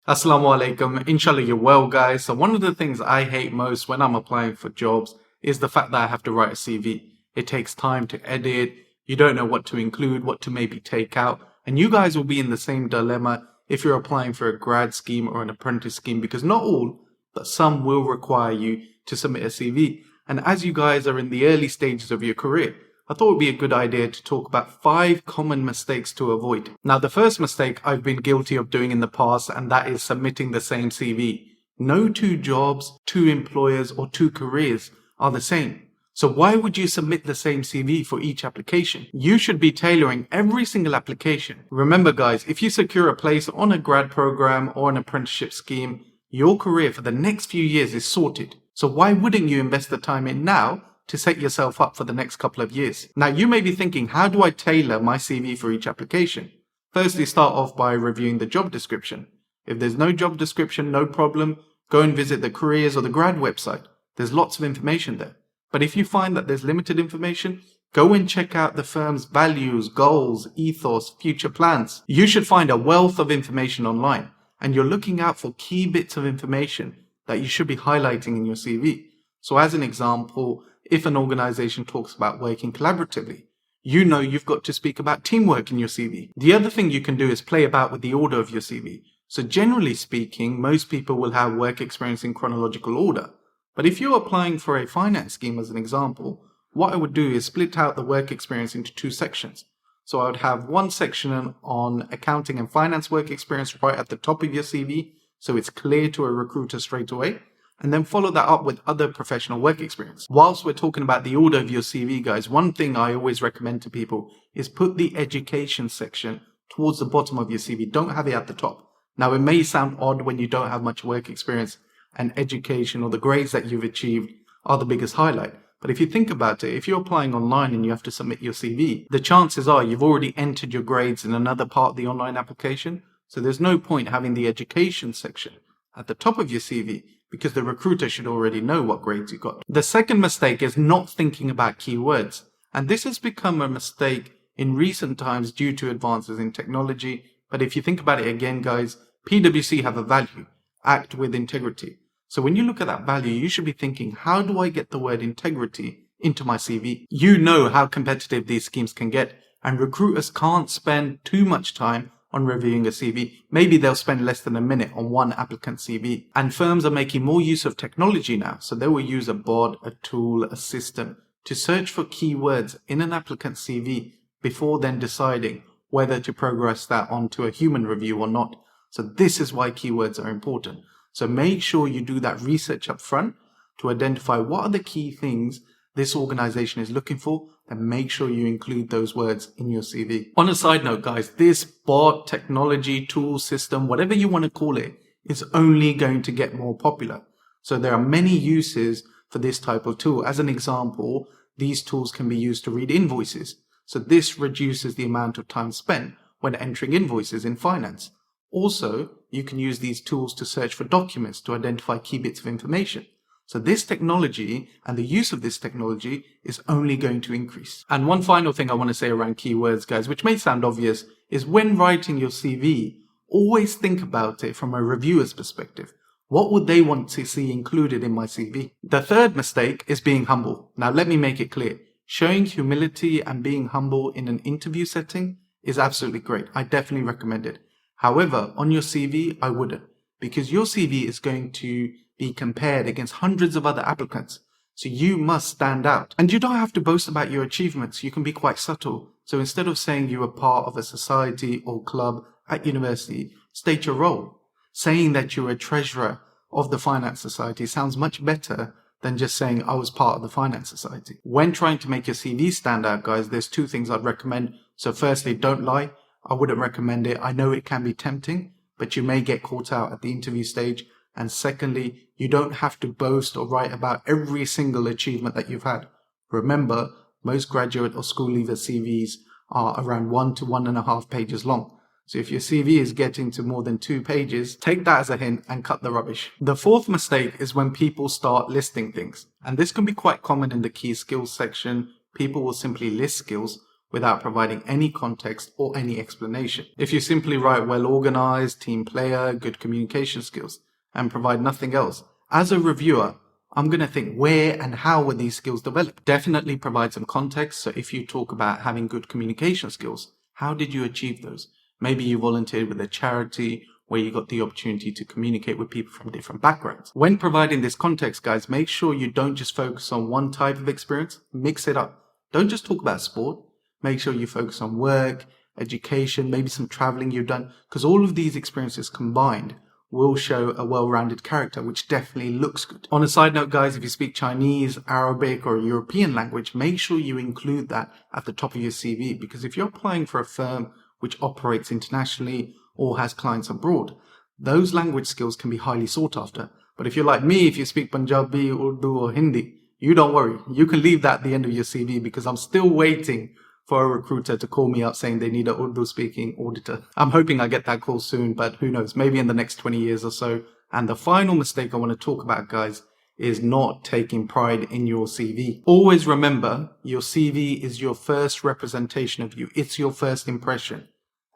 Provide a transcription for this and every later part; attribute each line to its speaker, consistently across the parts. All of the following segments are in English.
Speaker 1: Assalamu alaikum. Inshallah, you're well, guys. So one of the things I hate most when I'm applying for jobs is the fact that I have to write a CV. It takes time to edit. You don't know what to include, what to maybe take out. And you guys will be in the same dilemma if you're applying for a grad scheme or an apprentice scheme, because not all, but some will require you to submit a CV. And as you guys are in the early stages of your career, I thought it would be a good idea to talk about 5 common mistakes to avoid. Now, the first mistake I've been guilty of doing in the past, and that is submitting the same CV. No 2 jobs, 2 employers, or 2 careers are the same. So why would you submit the same CV for each application? You should be tailoring every single application. Remember, guys, if you secure a place on a grad program or an apprenticeship scheme, your career for the next few years is sorted. So why wouldn't you invest the time in now to set yourself up for the next couple of years? Now, you may be thinking, how do I tailor my CV for each application? Firstly, start off by reviewing the job description. If there's no job description, no problem. Go and visit the careers or the grad website. There's lots of information there. But if you find that there's limited information, go and check out the firm's values, goals, ethos, future plans. You should find a wealth of information online, and you're looking out for key bits of information that you should be highlighting in your CV. So as an example, if an organization talks about working collaboratively, you know you've got to speak about teamwork in your CV. The other thing you can do is play about with the order of your CV. So generally speaking, most people will have work experience in chronological order. But if you're applying for a finance scheme as an example, what I would do is split out the work experience into 2 sections. So I would have one section on accounting and finance work experience right at the top of your CV, so it's clear to a recruiter straight away, and then follow that up with other professional work experience. Whilst we're talking about the order of your CV, guys, one thing I always recommend to people is put the education section towards the bottom of your CV. Don't have it at the top. Now, it may sound odd when you don't have much work experience and education or the grades that you've achieved are the biggest highlight. But if you think about it, if you're applying online and you have to submit your CV, the chances are you've already entered your grades in another part of the online application. So there's no point having the education section at the top of your CV, because the recruiter should already know what grades you got. The second mistake is not thinking about keywords. And this has become a mistake in recent times due to advances in technology. But if you think about it again, guys, PwC have a value: act with integrity. So when you look at that value, you should be thinking, how do I get the word integrity into my CV? You know how competitive these schemes can get, and recruiters can't spend too much time on reviewing a CV. Maybe they'll spend less than a minute on one applicant's CV. And firms are making more use of technology now. So they will use a bot, a tool, a system to search for keywords in an applicant's CV before then deciding whether to progress that onto a human review or not. So this is why keywords are important. So make sure you do that research up front to identify what are the key things this organization is looking for, and make sure you include those words in your CV. On a side note, guys, this bot, technology, tool, system, whatever you want to call it, is only going to get more popular. So there are many uses for this type of tool. As an example, these tools can be used to read invoices. So this reduces the amount of time spent when entering invoices in finance. Also, you can use these tools to search for documents to identify key bits of information. So this technology and the use of this technology is only going to increase. And one final thing I want to say around keywords, guys, which may sound obvious, is when writing your CV, always think about it from a reviewer's perspective. What would they want to see included in my CV? The third mistake is being humble. Now, let me make it clear. Showing humility and being humble in an interview setting is absolutely great. I definitely recommend it. However, on your CV, I wouldn't, because your CV is going to be compared against hundreds of other applicants. So you must stand out. And you don't have to boast about your achievements. You can be quite subtle. So instead of saying you were part of a society or club at university, state your role. Saying that you're a treasurer of the finance society sounds much better than just saying I was part of the finance society. When trying to make your CV stand out, guys, there's 2 things I'd recommend. So firstly, don't lie. I wouldn't recommend it. I know it can be tempting, but you may get caught out at the interview stage. And secondly, you don't have to boast or write about every single achievement that you've had. Remember, most graduate or school leaver CVs are around 1 to 1.5 pages long. So if your CV is getting to more than 2 pages, take that as a hint and cut the rubbish. The fourth mistake is when people start listing things. And this can be quite common in the key skills section. People will simply list skills without providing any context or any explanation. If you simply write well organized, team player, good communication skills, and provide nothing else, as a reviewer, I'm going to think where and how were these skills developed? Definitely provide some context. So if you talk about having good communication skills, how did you achieve those? Maybe you volunteered with a charity where you got the opportunity to communicate with people from different backgrounds. When providing this context, guys, make sure you don't just focus on one type of experience, mix it up. Don't just talk about sport. Make sure you focus on work, education, maybe some traveling you've done, because all of these experiences combined will show a well-rounded character, which definitely looks good. On a side note, guys, if you speak Chinese, Arabic, or a European language, make sure you include that at the top of your CV, because if you're applying for a firm which operates internationally or has clients abroad, those language skills can be highly sought after. But if you're like me, if you speak Punjabi, Urdu, or Hindi, you don't worry. You can leave that at the end of your CV, because I'm still waiting for a recruiter to call me up saying they need an Urdu speaking auditor. I'm hoping I get that call soon, but who knows, maybe in the next 20 years or so. And the final mistake I want to talk about, guys, is not taking pride in your CV. Always remember, your CV is your first representation of you. It's your first impression.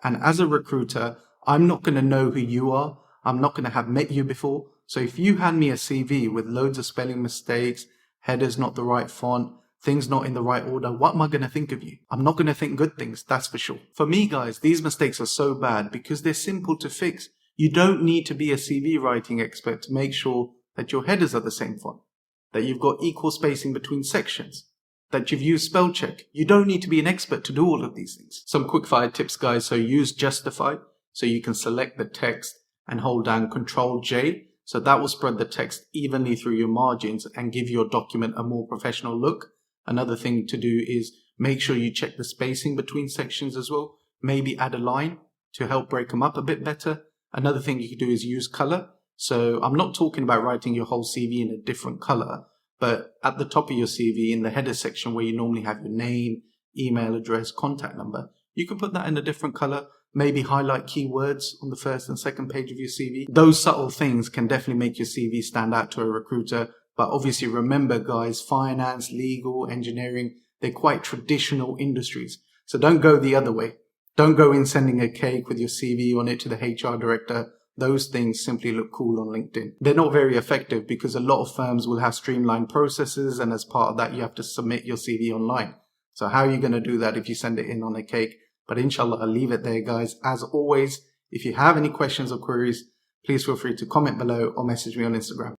Speaker 1: And as a recruiter, I'm not going to know who you are. I'm not going to have met you before. So if you hand me a CV with loads of spelling mistakes, headers not the right font, things not in the right order, what am I going to think of you? I'm not going to think good things, that's for sure. For me, guys, these mistakes are so bad because they're simple to fix. You don't need to be a CV writing expert to make sure that your headers are the same font, that you've got equal spacing between sections, that you've used spell check. You don't need to be an expert to do all of these things. Some quick fire tips, guys. So use justify, so you can select the text and hold down Control J. So that will spread the text evenly through your margins and give your document a more professional look. Another thing to do is make sure you check the spacing between sections as well. Maybe add a line to help break them up a bit better. Another thing you can do is use color. So I'm not talking about writing your whole CV in a different color, but at the top of your CV in the header section where you normally have your name, email address, contact number, you can put that in a different color. Maybe highlight keywords on the first and second page of your CV. Those subtle things can definitely make your CV stand out to a recruiter. But obviously remember, guys, finance, legal, engineering, they're quite traditional industries. So don't go the other way. Don't go in sending a cake with your CV on it to the HR director. Those things simply look cool on LinkedIn. They're not very effective because a lot of firms will have streamlined processes, and as part of that, you have to submit your CV online. So how are you going to do that if you send it in on a cake? But inshallah, I'll leave it there, guys. As always, if you have any questions or queries, please feel free to comment below or message me on Instagram.